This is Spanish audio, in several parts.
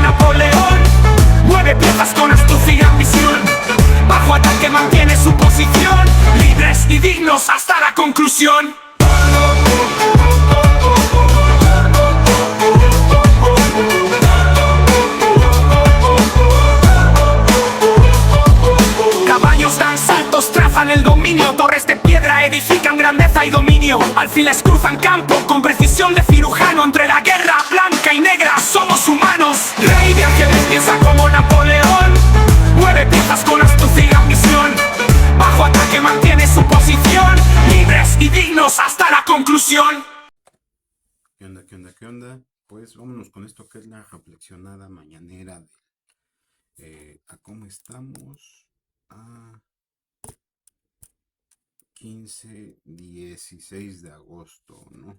Napoleón. Mueve piezas con astucia y ambición. Bajo ataque mantiene su posición. Libres y dignos hasta la conclusión. Caballos dan saltos, trazan el dominio. Torres de piedra edifican grandeza y dominio. Alfiles cruzan campo con precisión de cirujano. Entre la guerra blanca y negra somos humanos. Rey de ángeles piensa como Napoleón. Mueve piezas con astucia y ambición. Bajo ataque mantiene su posición. Libres y dignos hasta la conclusión. ¿Qué onda, qué onda, qué onda? Pues vámonos con esto que es la reflexionada mañanera de a cómo estamos a 16 de agosto, ¿no?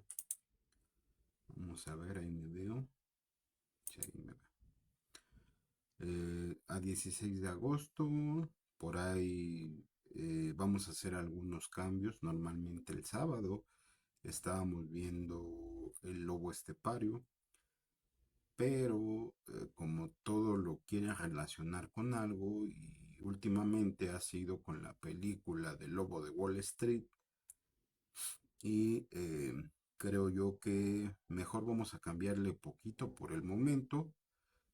Vamos a ver, ahí me veo. Sí, ahí me veo. A 16 de agosto, por ahí vamos a hacer algunos cambios. Normalmente el sábado estábamos viendo el lobo estepario, pero como todo lo quieren relacionar con algo y últimamente ha sido con la película del Lobo de Wall Street y creo yo que mejor vamos a cambiarle poquito por el momento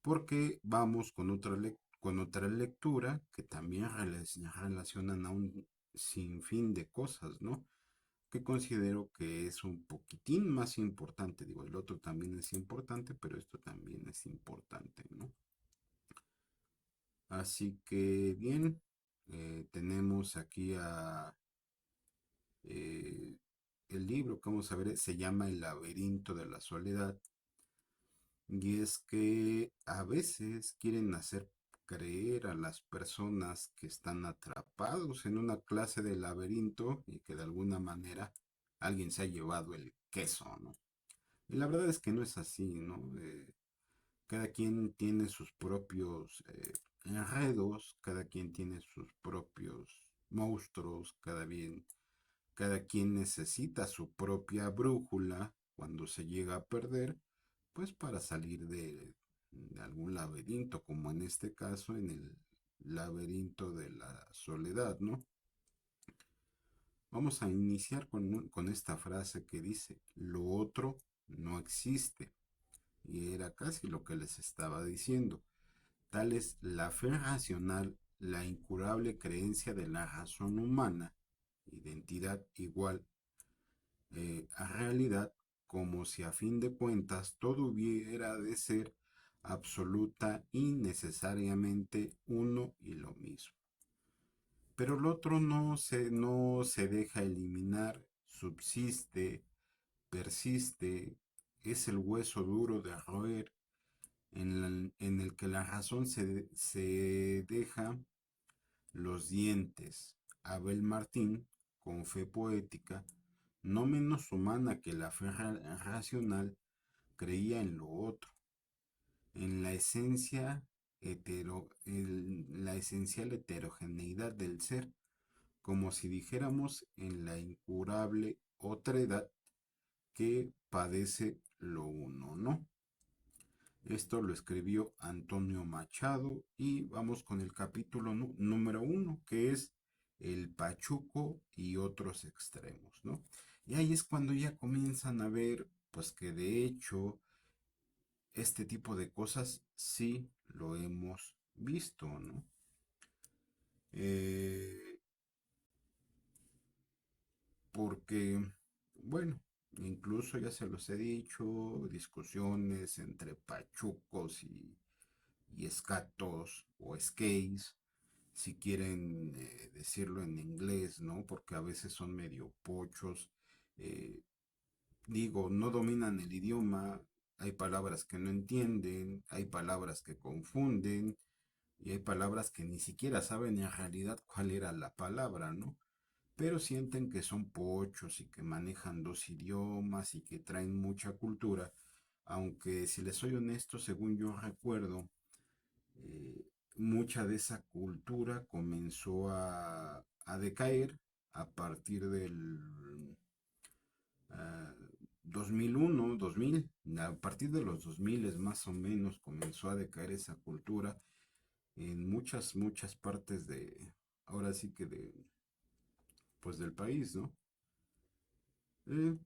porque vamos con otra lectura que también relacionan a un sinfín de cosas, ¿no? Que considero que es un poquitín más importante. Digo, el otro también es importante, pero esto también es importante, ¿no? Así que bien, tenemos aquí eh, el libro que vamos a ver, se llama El laberinto de la soledad. Y es que a veces quieren hacer creer a las personas que están atrapados en una clase de laberinto y que de alguna manera alguien se ha llevado el queso, ¿no? Y la verdad es que no es así, ¿no? Cada quien tiene sus propios enredos, cada quien tiene sus propios monstruos, cada quien necesita su propia brújula cuando se llega a perder, pues para salir de algún laberinto, como en este caso en el laberinto de la soledad, ¿no? Vamos a iniciar con esta frase que dice, lo otro no existe. Y era casi lo que les estaba diciendo. Tal es la fe racional, la incurable creencia de la razón humana, identidad igual a realidad, como si a fin de cuentas todo hubiera de ser absoluta y necesariamente uno y lo mismo. Pero el otro no se deja eliminar, subsiste, persiste, es el hueso duro de roer en el que la razón se deja los dientes. Abel Martín, con fe poética, no menos humana que la fe racional, creía en lo otro, en la en la esencial heterogeneidad del ser, como si dijéramos en la incurable otredad que padece lo uno, ¿no? Esto lo escribió Antonio Machado y vamos con el capítulo número 1, que es el Pachuco y otros extremos, ¿no? Y ahí es cuando ya comienzan a ver, pues que de hecho este tipo de cosas sí lo hemos visto, ¿no? Eh, Porque, bueno, incluso ya se los he dicho, discusiones entre pachucos y escatos o skays, si quieren decirlo en inglés, ¿no? Porque a veces son medio pochos. eh, Digo, no dominan el idioma, hay palabras que no entienden, hay palabras que confunden y hay palabras que ni siquiera saben en realidad cuál era la palabra, ¿no? Pero sienten que son pochos y que manejan dos idiomas y que traen mucha cultura, aunque si les soy honesto, según yo recuerdo, eh, mucha de esa cultura comenzó a decaer a partir del 2001, 2000, a partir de los 2000 es más o menos comenzó a decaer esa cultura en muchas partes ahora sí que pues del país, ¿no? Eh,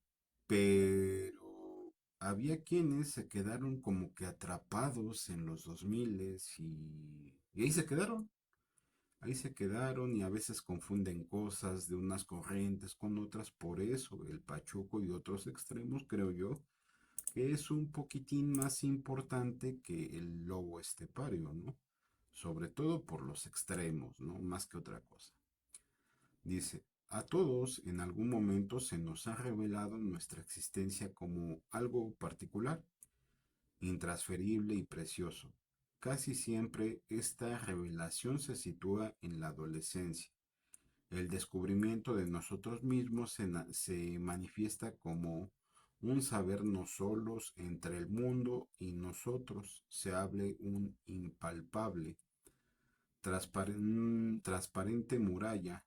pero había quienes se quedaron como que atrapados en los 2000 y ahí se quedaron y a veces confunden cosas de unas corrientes con otras, por eso el Pachuco y otros extremos, creo yo, que es un poquitín más importante que el lobo estepario, ¿no? Sobre todo por los extremos, ¿no? Más que otra cosa. Dice, a todos en algún momento se nos ha revelado nuestra existencia como algo particular, intransferible y precioso. Casi siempre esta revelación se sitúa en la adolescencia. El descubrimiento de nosotros mismos se manifiesta como un sabernos solos entre el mundo y nosotros. Se hable un impalpable, transparente muralla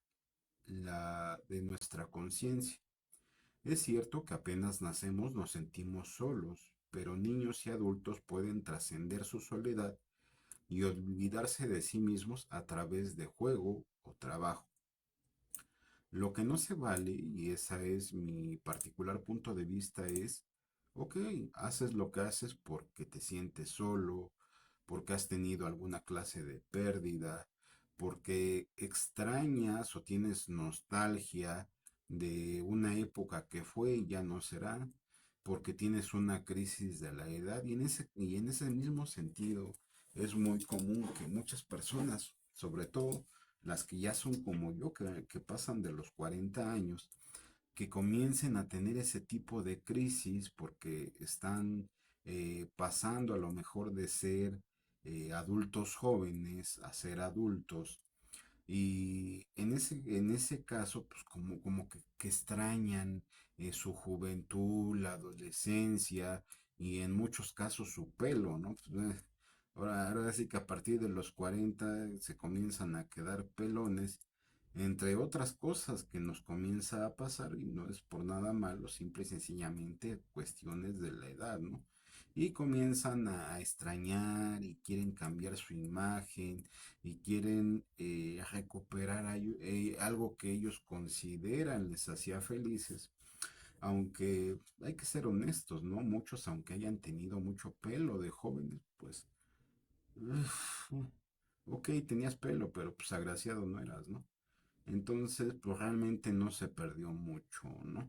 de nuestra conciencia. Es cierto que apenas nacemos nos sentimos solos, pero niños y adultos pueden trascender su soledad y olvidarse de sí mismos a través de juego o trabajo. Lo que no se vale, y ese es mi particular punto de vista, es, ok, haces lo que haces porque te sientes solo, porque has tenido alguna clase de pérdida, porque extrañas o tienes nostalgia de una época que fue y ya no será, porque tienes una crisis de la edad y en ese mismo sentido es muy común que muchas personas, sobre todo las que ya son como yo, que pasan de los 40 años, que comiencen a tener ese tipo de crisis porque están pasando a lo mejor de ser adultos jóvenes a ser adultos y en ese caso, pues como que extrañan su juventud, la adolescencia y en muchos casos su pelo, ¿no? Pues, ahora sí que a partir de los 40 se comienzan a quedar pelones, entre otras cosas que nos comienza a pasar y no es por nada malo, simple y sencillamente cuestiones de la edad, ¿no? Y comienzan a extrañar y quieren cambiar su imagen y quieren recuperar algo que ellos consideran les hacía felices, aunque hay que ser honestos, ¿no? Muchos, aunque hayan tenido mucho pelo de jóvenes, pues, uf, ok, tenías pelo, pero pues agraciado no eras, ¿no? Entonces, pues realmente no se perdió mucho, ¿no?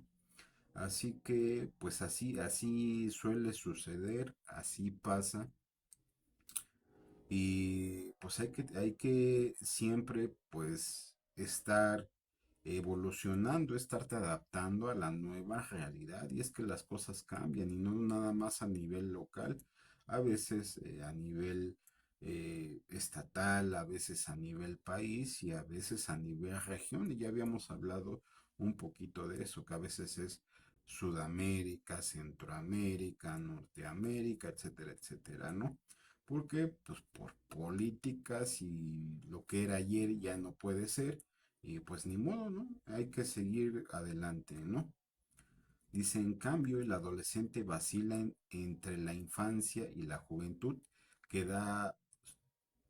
Así que, pues así suele suceder, así pasa. Y pues hay que siempre pues estar evolucionando, estarte adaptando a la nueva realidad. Y es que las cosas cambian y no nada más a nivel local, a veces a nivel estatal, a veces a nivel país y a veces a nivel región. Y ya habíamos hablado un poquito de eso, que a veces es Sudamérica, Centroamérica, Norteamérica, etcétera, etcétera, ¿no? Porque pues por políticas y lo que era ayer ya no puede ser y pues ni modo, ¿no? Hay que seguir adelante, ¿no? Dice, en cambio, el adolescente vacila entre la infancia y la juventud, queda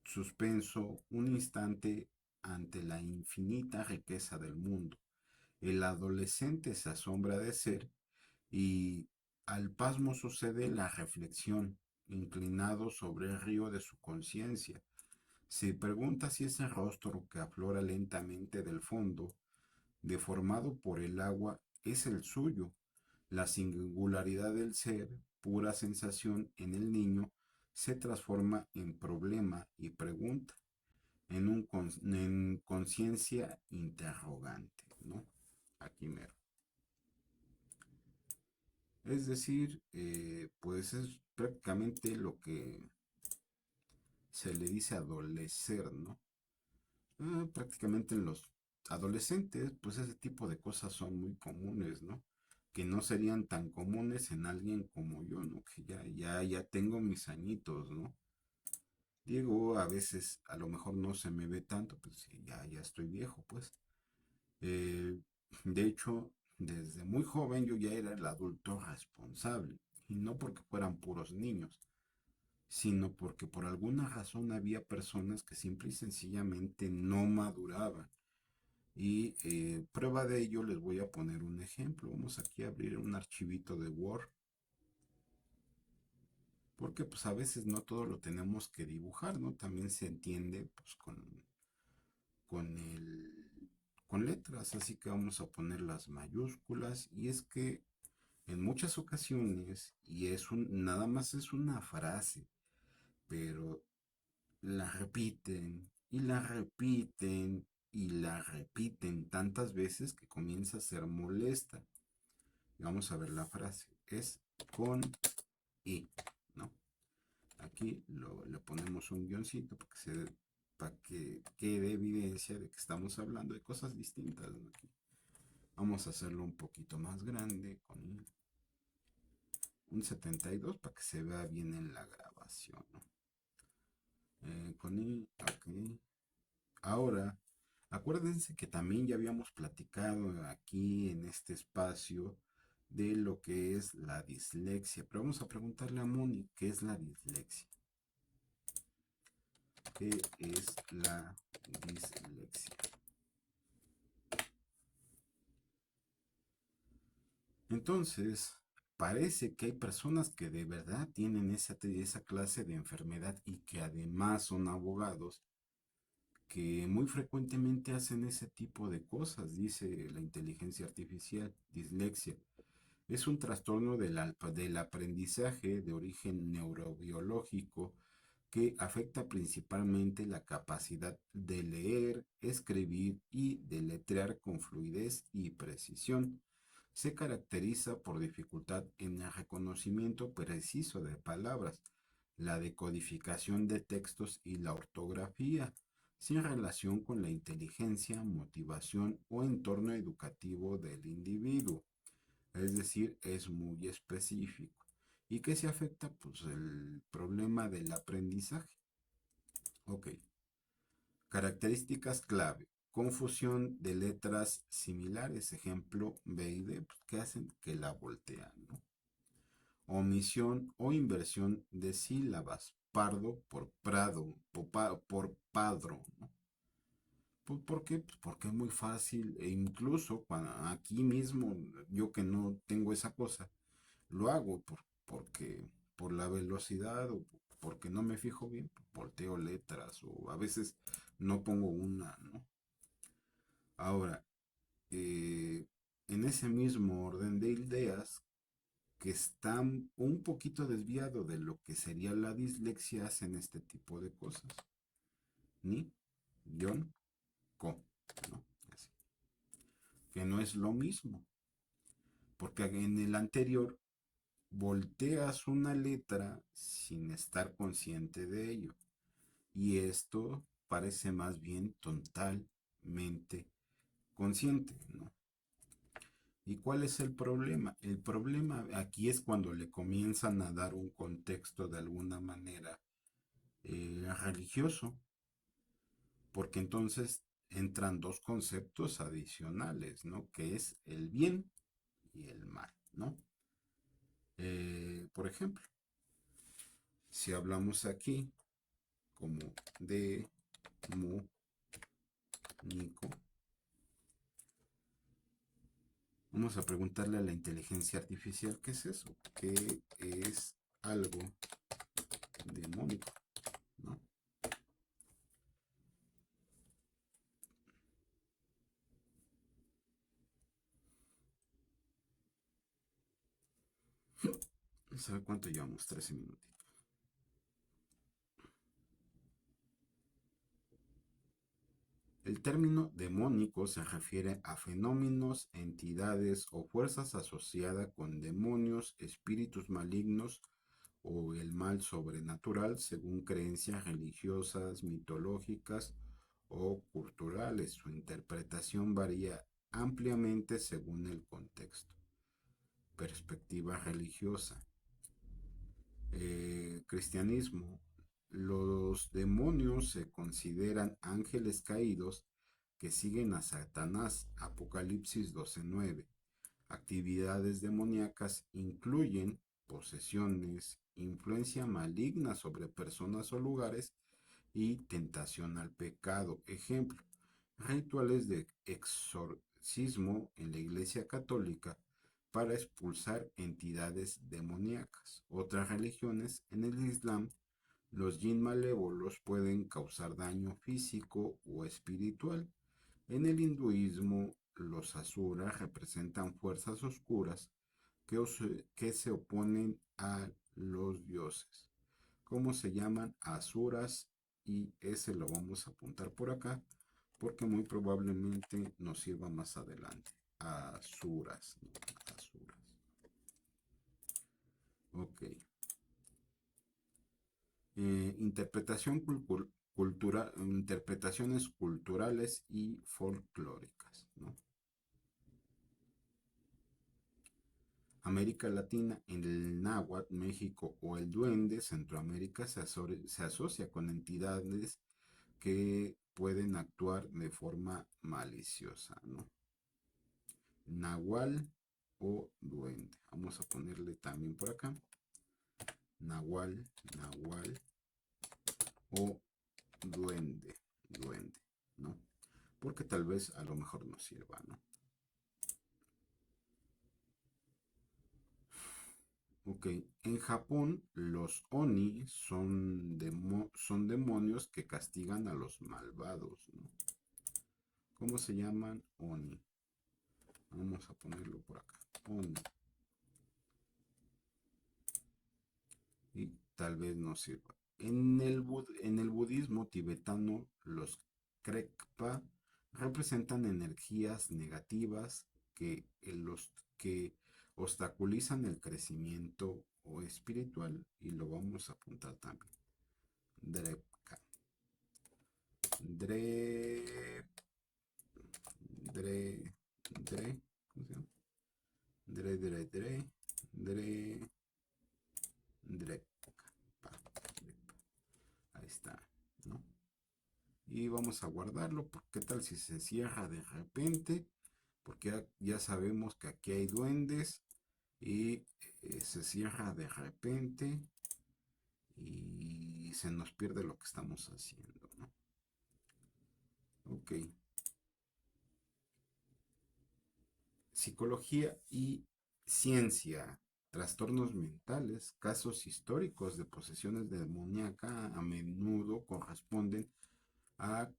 suspenso un instante ante la infinita riqueza del mundo. El adolescente se asombra de ser y al pasmo sucede la reflexión, inclinado sobre el río de su conciencia. Se pregunta si ese rostro que aflora lentamente del fondo, deformado por el agua, es el suyo. La singularidad del ser, pura sensación en el niño, se transforma en problema y pregunta, en conciencia interrogante, ¿no? Aquí mero. Es decir, pues es prácticamente lo que se le dice adolecer, ¿no? Prácticamente en los adolescentes, pues ese tipo de cosas son muy comunes, ¿no? Que no serían tan comunes en alguien como yo, ¿no? Que ya tengo mis añitos, ¿no? Digo, a veces a lo mejor no se me ve tanto, pues sí, ya estoy viejo, pues. Eh, de hecho, Desde muy joven yo ya era el adulto responsable, y no porque fueran puros niños, sino porque por alguna razón había personas que simple y sencillamente no maduraban. Y prueba de ello les voy a poner un ejemplo. Vamos aquí a abrir un archivito de Word, porque pues a veces no todo lo tenemos que dibujar, ¿no? También se entiende pues con con letras, así que vamos a poner las mayúsculas. Y es que en muchas ocasiones, y nada más es una frase, pero la repiten y la repiten y la repiten tantas veces que comienza a ser molesta. Vamos a ver la frase. Es con I, ¿no? Aquí le ponemos un guioncito para que quede evidencia de que estamos hablando de cosas distintas, ¿no? Aquí. Vamos a hacerlo un poquito más grande con un 72 para que se vea bien en la grabación, ¿no? Con I, ok. Ahora, acuérdense que también ya habíamos platicado aquí en este espacio de lo que es la dislexia, pero vamos a preguntarle a Moni qué es la dislexia. ¿Qué es la dislexia? Entonces, parece que hay personas que de verdad tienen esa clase de enfermedad y que además son abogados que muy frecuentemente hacen ese tipo de cosas, dice la inteligencia artificial, dislexia. Es un trastorno del aprendizaje de origen neurobiológico que afecta principalmente la capacidad de leer, escribir y deletrear con fluidez y precisión. Se caracteriza por dificultad en el reconocimiento preciso de palabras, la decodificación de textos y la ortografía, sin relación con la inteligencia, motivación o entorno educativo del individuo. Es decir, es muy específico. ¿Y qué se afecta? Pues el problema del aprendizaje. Ok. Características clave. Confusión de letras similares, ejemplo B y D, pues, que hacen que la voltean, ¿no? Omisión o inversión de sílabas, pardo por prado, por padro, ¿no? ¿Por qué? Pues porque es muy fácil, e incluso aquí mismo, yo que no tengo esa cosa, lo hago porque por la velocidad o porque no me fijo bien, volteo letras o a veces no pongo una, ¿no? Ahora, en ese mismo orden de ideas, que están un poquito desviado de lo que sería la dislexia, hacen este tipo de cosas. Ni, guión, co, ¿no? Así. Que no es lo mismo, porque en el anterior volteas una letra sin estar consciente de ello. Y esto parece más bien totalmente consciente, ¿no? ¿Y cuál es el problema? El problema aquí es cuando le comienzan a dar un contexto de alguna manera religioso, porque entonces entran dos conceptos adicionales, ¿no? Que es el bien y el mal, ¿no? Por ejemplo, si hablamos aquí como de Nico, vamos a preguntarle a la inteligencia artificial qué es eso, qué es algo demónico, ¿no? ¿Sabe cuánto llevamos? 13 minutos. El término demónico se refiere a fenómenos, entidades o fuerzas asociadas con demonios, espíritus malignos o el mal sobrenatural según creencias religiosas, mitológicas o culturales. Su interpretación varía ampliamente según el contexto. Perspectiva religiosa. Cristianismo. Los demonios se consideran ángeles caídos que siguen a Satanás. Apocalipsis 12:9. Actividades demoníacas incluyen posesiones, influencia maligna sobre personas o lugares y tentación al pecado. Ejemplo, rituales de exorcismo en la Iglesia Católica para expulsar entidades demoníacas. Otras religiones, en el Islam, los jinn malévolos pueden causar daño físico o espiritual. En el hinduismo, los asuras representan fuerzas oscuras que se oponen a los dioses. ¿Cómo se llaman? Asuras, y ese lo vamos a apuntar por acá porque muy probablemente nos sirva más adelante. Asuras, ¿no? Asuras. Ok. Interpretaciones culturales y folclóricas, ¿no? América Latina, en el náhuatl, México o el duende, Centroamérica se asocia con entidades que pueden actuar de forma maliciosa, ¿no? Nahual o duende. Vamos a ponerle también por acá. Nahual, nahual o duende, duende, ¿no? Porque tal vez a lo mejor nos sirva, ¿no? Ok, en Japón los oni son demonios que castigan a los malvados, ¿no? ¿Cómo se llaman? Oni. Vamos a ponerlo por acá. Oni. Y tal vez nos sirva. En el budismo tibetano, los Krekpa representan energías negativas que obstaculizan el crecimiento o espiritual, y lo vamos a apuntar también. Drepka. Dre, dre, dre, ¿cómo se llama? Dre, dre, dre, dre, drepka. Ahí está, ¿no? Y vamos a guardarlo, porque qué tal si se cierra de repente, porque ya sabemos que aquí hay duendes y se cierra de repente y se nos pierde lo que estamos haciendo, ¿no? Ok. Psicología y ciencia. Trastornos mentales, casos históricos de posesiones demoníaca a menudo corresponden a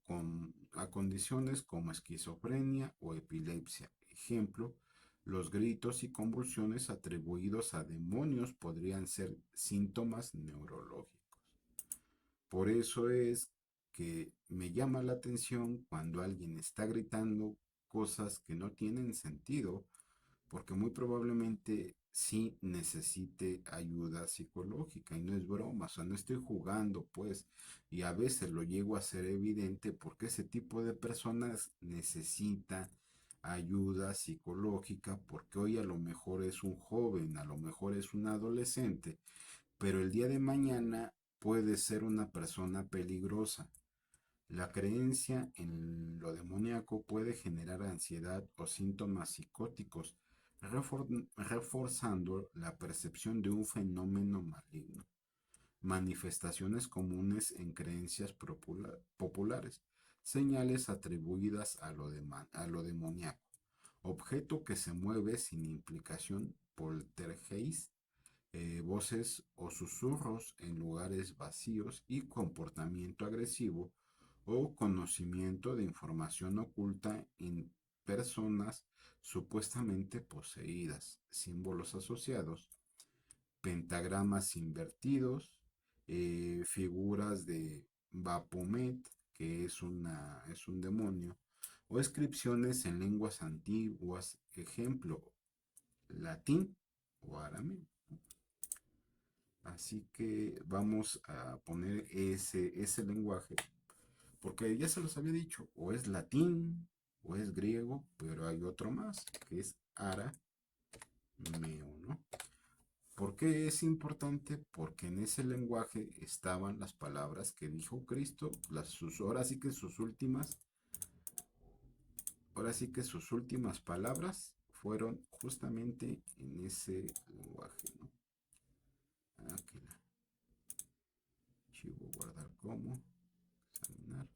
condiciones como esquizofrenia o epilepsia. Ejemplo, los gritos y convulsiones atribuidos a demonios podrían ser síntomas neurológicos. Por eso es que me llama la atención cuando alguien está gritando cosas que no tienen sentido, porque muy probablemente sí necesite ayuda psicológica, y no es broma, o sea, no estoy jugando, pues, y a veces lo llego a ser evidente porque ese tipo de personas necesita ayuda psicológica, porque hoy a lo mejor es un joven, a lo mejor es un adolescente, pero el día de mañana puede ser una persona peligrosa. La creencia en lo demoníaco puede generar ansiedad o síntomas psicóticos, reforzando la percepción de un fenómeno maligno. Manifestaciones comunes en creencias populares, señales atribuidas a lo demoníaco, objeto que se mueve sin implicación, poltergeist, voces o susurros en lugares vacíos y comportamiento agresivo o conocimiento de información oculta en personas supuestamente poseídas, símbolos asociados, pentagramas invertidos, figuras de Baphomet, que es un demonio, o inscripciones en lenguas antiguas, ejemplo, latín o arameo. Así que vamos a poner ese lenguaje, porque ya se los había dicho, o es latín o es griego, pero hay otro más, que es arameo, ¿no? ¿Por qué es importante? Porque en ese lenguaje estaban las palabras que dijo Cristo, ahora sí que sus últimas palabras fueron justamente en ese lenguaje, ¿no? Aquí la archivo, guardar como, examinar.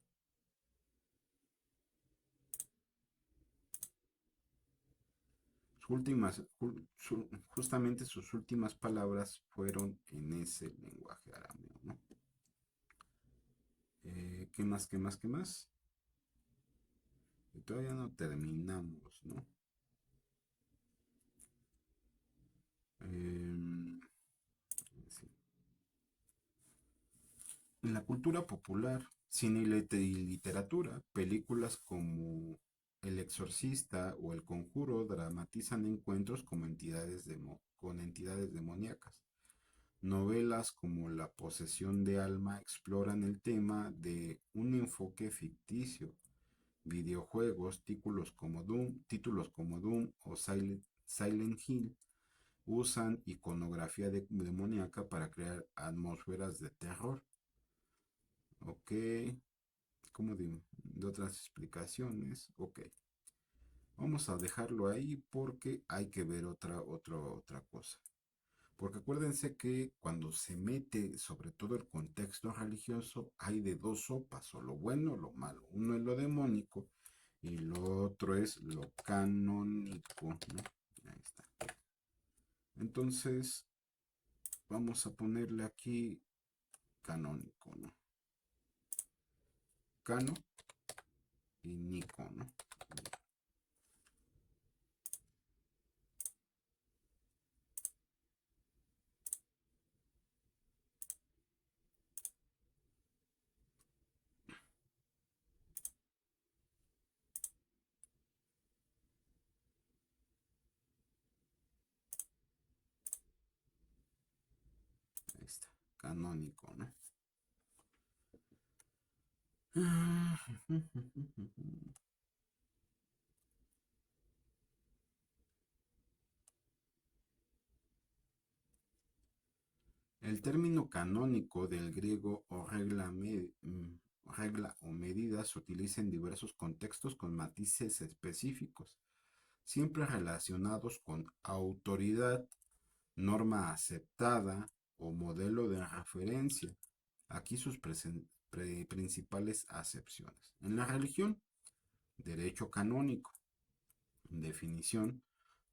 Justamente sus últimas palabras fueron en ese lenguaje arameo, ¿no? ¿Qué más, qué más, qué más? Y todavía no terminamos, ¿no? Sí. En la cultura popular, cine y literatura, películas como El Exorcista o El Conjuro dramatizan encuentros como con entidades demoníacas. Novelas como La posesión de alma exploran el tema de un enfoque ficticio. Videojuegos, títulos como Doom o Silent Hill usan iconografía demoníaca para crear atmósferas de terror. Ok, como de otras explicaciones. Ok, vamos a dejarlo ahí porque hay que ver otra cosa. Porque acuérdense que cuando se mete sobre todo el contexto religioso, hay de dos sopas, o lo bueno o lo malo. Uno es lo demónico y lo otro es lo canónico, ¿no? Ahí está. Entonces, vamos a ponerle aquí canónico, ¿no? Cano y Nico, ¿no? Ahí está, canónico, ¿no? El término canónico del griego regla o medida se utiliza en diversos contextos con matices específicos, siempre relacionados con autoridad, norma aceptada o modelo de referencia. Aquí sus principales acepciones. En la religión, derecho canónico. Definición: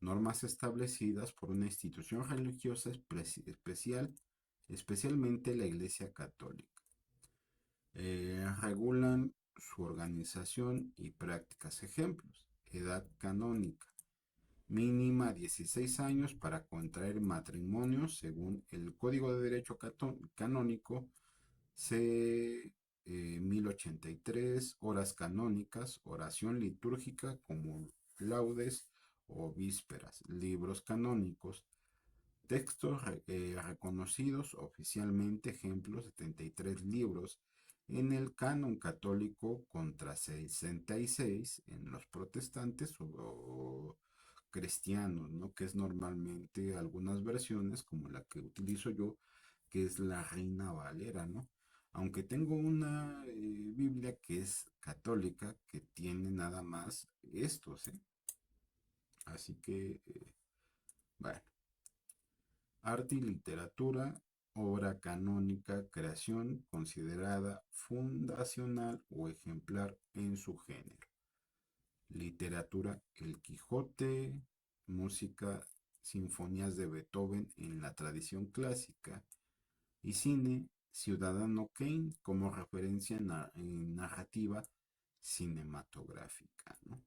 normas establecidas por una institución religiosa especialmente la Iglesia Católica. Regulan su organización y prácticas. Ejemplos: edad canónica: mínima 16 años para contraer matrimonio según el Código de Derecho Canónico C. 1083. Horas canónicas: oración litúrgica como laudes o vísperas. Libros canónicos: textos reconocidos oficialmente. Ejemplos: 73 libros en el canon católico contra 66 en los protestantes o cristianos, ¿no? Que es normalmente algunas versiones como la que utilizo yo, que es la Reina Valera, ¿no? Aunque tengo una Biblia que es católica, que tiene nada más estos, ¿eh? Así que, bueno, arte y literatura, obra canónica, creación considerada fundacional o ejemplar en su género. Literatura: El Quijote. Música: sinfonías de Beethoven en la tradición clásica. Y cine: Ciudadano Kane como referencia en narrativa cinematográfica, ¿no?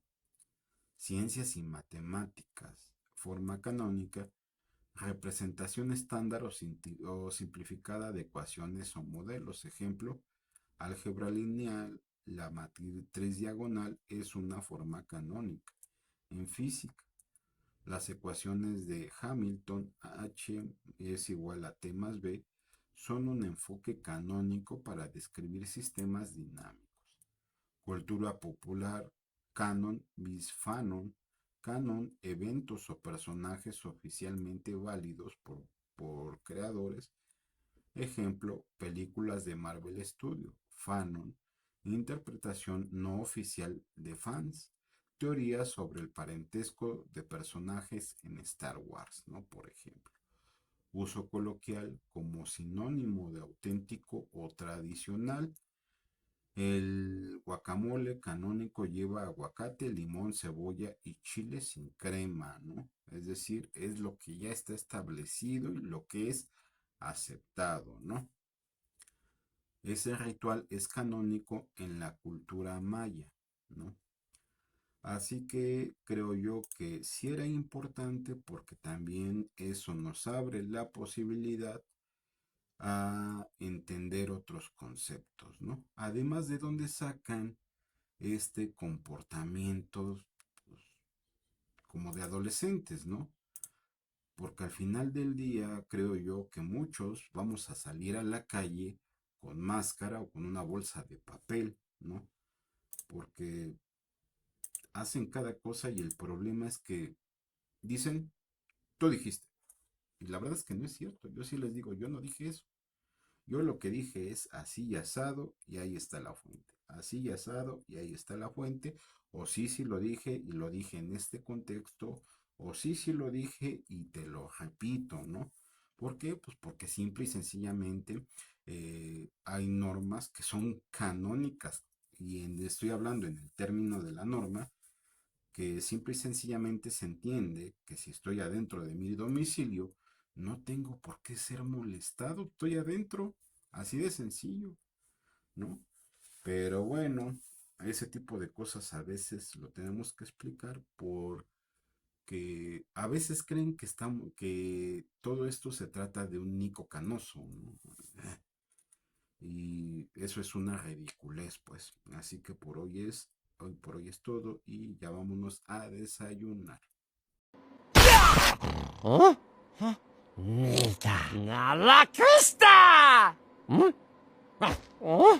Ciencias y matemáticas, forma canónica: representación estándar o simplificada de ecuaciones o modelos. Ejemplo: álgebra lineal, la matriz diagonal es una forma canónica. En física, las ecuaciones de Hamilton, H es igual a T más B, son un enfoque canónico para describir sistemas dinámicos. Cultura popular: canon bis fanon. Canon: eventos o personajes oficialmente válidos por creadores. Ejemplo: películas de Marvel Studio. Fanon: interpretación no oficial de fans. teorías sobre el parentesco de personajes en Star Wars, ¿no? Por ejemplo, uso coloquial como sinónimo de auténtico o tradicional. El guacamole canónico lleva aguacate, limón, cebolla y chile sin crema, ¿no? Es decir, es lo que ya está establecido y lo que es aceptado, ¿no? Ese ritual es canónico en la cultura maya, ¿no? Así que creo yo que sí era importante porque también eso nos abre la posibilidad a entender otros conceptos, ¿no? Además de dónde sacan este comportamiento pues, como de adolescentes, ¿no? Porque al final del día creo yo que muchos vamos a salir a la calle con máscara o con una bolsa de papel, ¿no? Porque hacen cada cosa y el problema es que dicen, tú dijiste. Y la verdad es que no es cierto. Yo sí les digo, yo no dije eso. Yo lo que dije es así y asado y ahí está la fuente. Así y asado y ahí está la fuente. O sí, sí lo dije y lo dije en este contexto. O sí, sí lo dije y te lo repito, ¿no? ¿Por qué? Pues porque simple y sencillamente hay normas que son canónicas. Estoy hablando en el término de la norma, que simple y sencillamente se entiende que si estoy adentro de mi domicilio, no tengo por qué ser molestado, estoy adentro, así de sencillo, ¿no? Pero bueno, ese tipo de cosas a veces lo tenemos que explicar porque a veces creen que todo esto se trata de un Nico Canoso, ¿no? Y eso es una ridiculez, pues. Así que hoy por hoy es todo y ya vámonos a desayunar. ¿Oh? Nita. ¡A la cresta! ¿Mm? ¿Oh?